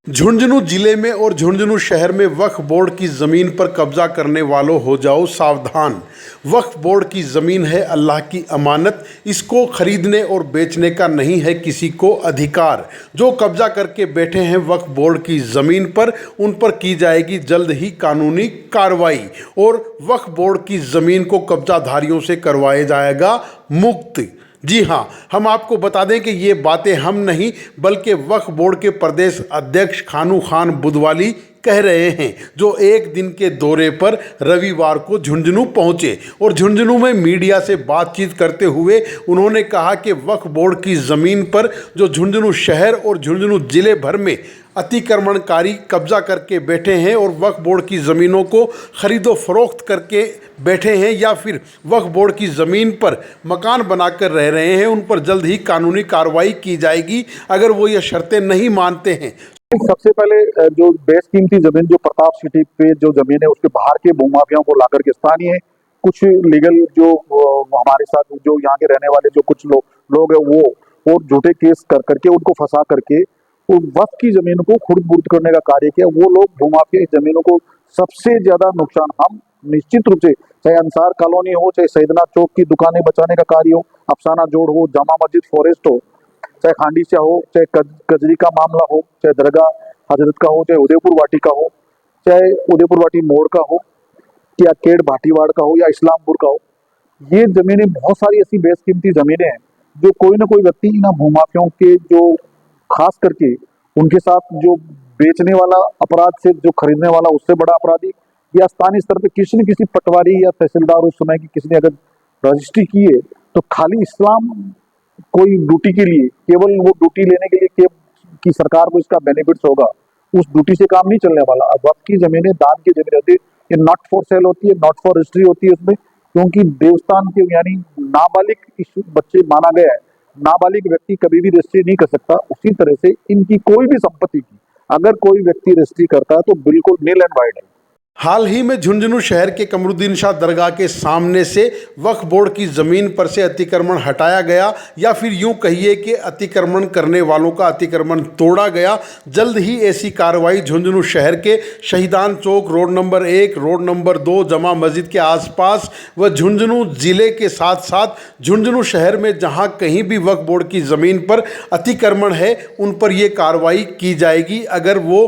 झुंझुनू जिले में और झुंझुनू शहर में वक्फ बोर्ड की ज़मीन पर कब्जा करने वालों हो जाओ सावधान। वक्फ बोर्ड की ज़मीन है अल्लाह की अमानत, इसको खरीदने और बेचने का नहीं है किसी को अधिकार। जो कब्जा करके बैठे हैं वक्फ बोर्ड की ज़मीन पर, उन पर की जाएगी जल्द ही कानूनी कार्रवाई और वक्फ बोर्ड की ज़मीन को कब्जाधारियों से करवाया जाएगा मुक्त। जी हाँ, हम आपको बता दें कि ये बातें हम नहीं बल्कि वक्फ बोर्ड के प्रदेश अध्यक्ष खानू खान बुधवाली कह रहे हैं, जो एक दिन के दौरे पर रविवार को झुंझुनू पहुंचे और झुंझुनू में मीडिया से बातचीत करते हुए उन्होंने कहा कि वक्फ बोर्ड की ज़मीन पर जो झुंझुनू शहर और झुंझुनू जिले भर में अतिक्रमणकारी कब्जा करके बैठे हैं और वक्फ बोर्ड की ज़मीनों को खरीदो फरोख्त करके बैठे हैं या फिर वक्फ बोर्ड की ज़मीन पर मकान बनाकर रह रहे हैं, उन पर जल्द ही कानूनी कार्रवाई की जाएगी अगर वो ये शर्तें नहीं मानते हैं। सबसे पहले जो बेशकीमती जमीन जो प्रताप सिटी पे जो जमीन है उसके बाहर के भूमाफियाओं को लाकर के स्थानीय कुछ लीगल जो हमारे साथ जो यहाँ के रहने वाले जो कुछ लोग हैं वो और झूठे केस कर करके उनको फंसा करके वो वक्त की जमीन को खुर्द बुर्द करने का कार्य किया। वो लोग भूमाफिया जमीनों को सबसे ज्यादा नुकसान हम निश्चित रूप से, चाहे अंसार कॉलोनी हो, चाहे सैदना चौक की दुकानें बचाने का कार्य हो, अफसाना जोड़ हो, जामा मस्जिद फॉरेस्ट हो, चाहे खांडीसा हो, चाहे कजरी का मामला हो, चाहे दरगाह हजरत का हो, चाहे उदयपुर वाटी का हो, चाहे उदयपुर वाटी मोड़ का हो या केड़ भाटीवाड़ का हो या इस्लामपुर का हो, ये जमीनें बहुत सारी ऐसी बेशकीमती जमीनें हैं जो कोई ना कोई व्यक्ति इन भूमाफियाओं के जो खास करके उनके साथ जो बेचने वाला अपराध से जो खरीदने वाला उससे बड़ा अपराधी या स्थानीय स्तर पे किसी न किसी पटवारी या तहसीलदार उस समय की किसी ने अगर रजिस्ट्री की है तो खाली इस्लाम कोई ड्यूटी के लिए, केवल वो ड्यूटी लेने के लिए कि सरकार को इसका बेनिफिट्स होगा, उस ड्यूटी से काम नहीं चलने वाला। अब वक्त की जमीनें दान की जमीन होती है, ये नॉट फॉर सेल होती है, नॉट फॉर रजिस्ट्री होती है उसमें, क्योंकि देवस्थान के यानी नाबालिग बच्चे माना गया है, नाबालिग व्यक्ति कभी भी रजिस्ट्री नहीं कर सकता। उसी तरह से इनकी कोई भी संपत्ति की अगर कोई व्यक्ति रजिस्ट्री करता है तो बिल्कुल नील एंड वाइड है। हाल ही में झुंझुनू शहर के कमरुद्दीन शाह दरगाह के सामने से वक्फ बोर्ड की ज़मीन पर से अतिक्रमण हटाया गया या फिर यूं कहिए कि अतिक्रमण करने वालों का अतिक्रमण तोड़ा गया। जल्द ही ऐसी कार्रवाई झुंझुनू शहर के शहीदान चौक, रोड नंबर 1, रोड नंबर 2, जमा मस्जिद के आसपास व झुंझुनू ज़िले के साथ साथ झुंझुनू शहर में जहां कहीं भी वक्फ बोर्ड की ज़मीन पर अतिक्रमण है उन पर यह कार्रवाई की जाएगी अगर वो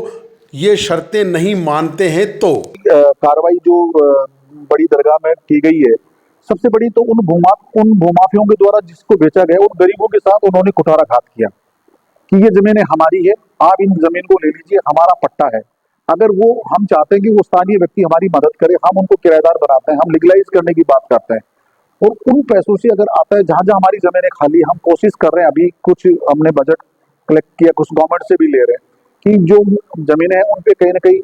ये शर्तें नहीं मानते हैं तो। कार्रवाई जो बड़ी दरगाह में की गई है, सबसे बड़ी तो उन भूमाफियों के द्वारा जिसको बेचा गया उन गरीबों के साथ उन्होंने कुठाराघात किया कि ये जमीनें हमारी है, आप इन जमीन को ले लीजिए, हमारा पट्टा है। अगर वो हम चाहते हैं कि वो स्थानीय व्यक्ति हमारी मदद करे, हम उनको किराएदार बनाते हैं, हम लीगलाइज करने की बात करते हैं और उन पैसों से अगर आता है जहां जहां हमारी जमीनें खाली, हम कोशिश कर रहे हैं, अभी कुछ हमने बजट कलेक्ट किया, कुछ गवर्नमेंट से भी ले रहे हैं कि जो जमीनें हैं उन पे कहीं ना कहीं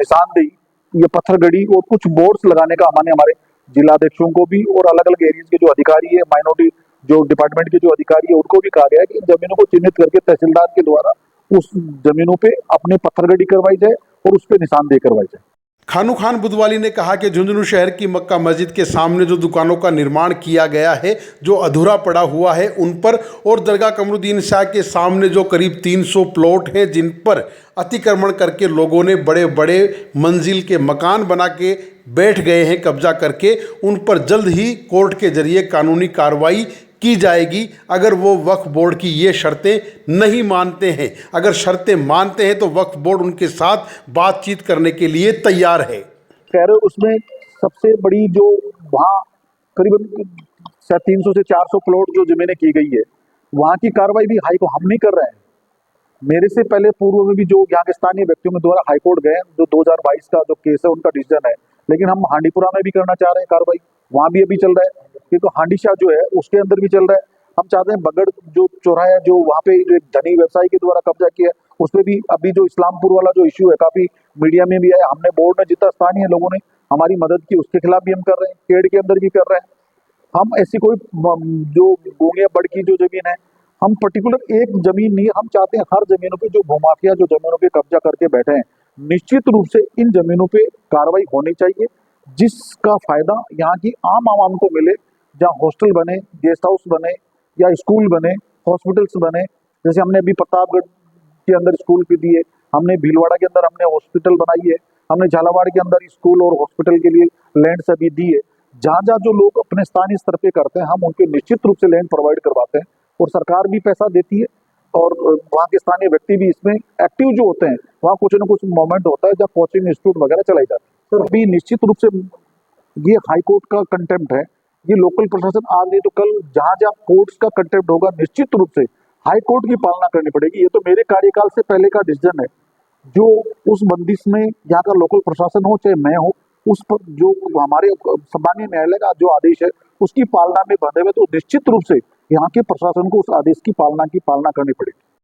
निशानदेही, ये पत्थर गड़ी और कुछ बोर्ड्स लगाने का हमारे जिलाध्यक्षों को भी और अलग अलग एरियाज के जो अधिकारी है, माइनॉरिटी जो डिपार्टमेंट के जो अधिकारी है उनको भी कहा गया है कि इन जमीनों को चिन्हित करके तहसीलदार के द्वारा उस जमीनों पे अपने पत्थरगड़ी करवाई जाए और उस पर निशानदेही करवाई जाए। खानू खान बुधवाली ने कहा कि झुंझुनू शहर की मक्का मस्जिद के सामने जो दुकानों का निर्माण किया गया है, जो अधूरा पड़ा हुआ है उन पर, और दरगाह कमरुद्दीन शाह के सामने जो करीब 300 प्लॉट हैं जिन पर अतिक्रमण करके लोगों ने बड़े बड़े मंजिल के मकान बना के बैठ गए हैं कब्जा करके, उन पर जल्द ही कोर्ट के जरिए कानूनी कार्रवाई की जाएगी अगर वो वक्फ बोर्ड की ये शर्तें नहीं मानते हैं। अगर शर्तें मानते हैं तो वक्फ बोर्ड उनके साथ बातचीत करने के लिए तैयार है। खैर उसमें सबसे बड़ी जो वहाँ करीबन 300 से 400 प्लॉट जो जमीनें की गई है, वहाँ की कार्रवाई भी हाई को हम नहीं कर रहे हैं। मेरे से पहले पूर्व में भी जो यहाँ के स्थानीय व्यक्तियों के द्वारा हाईकोर्ट गए, जो 2022 का जो केस है उनका डिसीजन है, लेकिन हम हांडीपुरा में भी करना चाह रहे हैं कार्रवाई, वहाँ भी अभी चल रहा है, क्योंकि हांडीशाह जो है उसके अंदर भी चल रहा है। हम चाहते हैं बगड़ जो चौराहा है जो वहाँ पे जो एक धनी व्यवसायी के द्वारा कब्जा किया है, उसमें भी अभी जो इस्लामपुर वाला जो इश्यू है काफी मीडिया में भी आया, हमने बोर्ड ने जितना स्थानीय लोगों ने हमारी मदद की उसके खिलाफ भी हम कर रहे हैं, केड़ के अंदर भी कर रहे हैं। हम ऐसी कोई जो गोंगिया बड़ की जो जमीन है, हम पर्टिकुलर एक जमीन नहीं, हम चाहते हैं हर जमीनों पे जो भूमाफिया जो जमीनों पे कब्जा करके बैठे हैं, निश्चित रूप से इन जमीनों पे कार्रवाई होनी चाहिए जिसका फायदा यहाँ की आम आवाम को मिले, जहाँ हॉस्टल बने, गेस्ट हाउस बने या स्कूल बने, हॉस्पिटल्स बने। जैसे हमने अभी प्रतापगढ़ के अंदर स्कूल भी दिए, हमने भीलवाड़ा के अंदर हमने हॉस्पिटल बनाई है, हमने झालावाड़ के अंदर स्कूल और हॉस्पिटल के लिए लैंड सभी दी है। जहाँ जहाँ जो लोग अपने स्थानीय स्तर पे करते हैं, हम उनके निश्चित रूप से लैंड प्रोवाइड करवाते हैं और सरकार भी पैसा देती है और वहाँ के स्थानीय व्यक्ति भी इसमें एक्टिव जो होते हैं, वहाँ कुछ न कुछ मोमेंट होता है जब कोचिंग इंस्टीट्यूट वगैरह चलाई जाती है। तो अभी निश्चित रूप से ये हाईकोर्ट का कंटेम्प्ट है, ये लोकल प्रशासन आज नहीं तो कल जहां जहां कोर्ट्स का कंटेम्प्ट होगा, निश्चित रूप से हाई कोर्ट की पालना करनी पड़ेगी। ये तो मेरे कार्यकाल से पहले का डिसीजन है, जो उस बंदिश में यहाँ का लोकल प्रशासन हो चाहे मैं हो, उस पर जो हमारे सम्मानीय न्यायालय का जो आदेश है उसकी पालना में बंधे हुए, तो निश्चित रूप से यहाँ के प्रशासन को उस आदेश की पालना करनी पड़ेगी।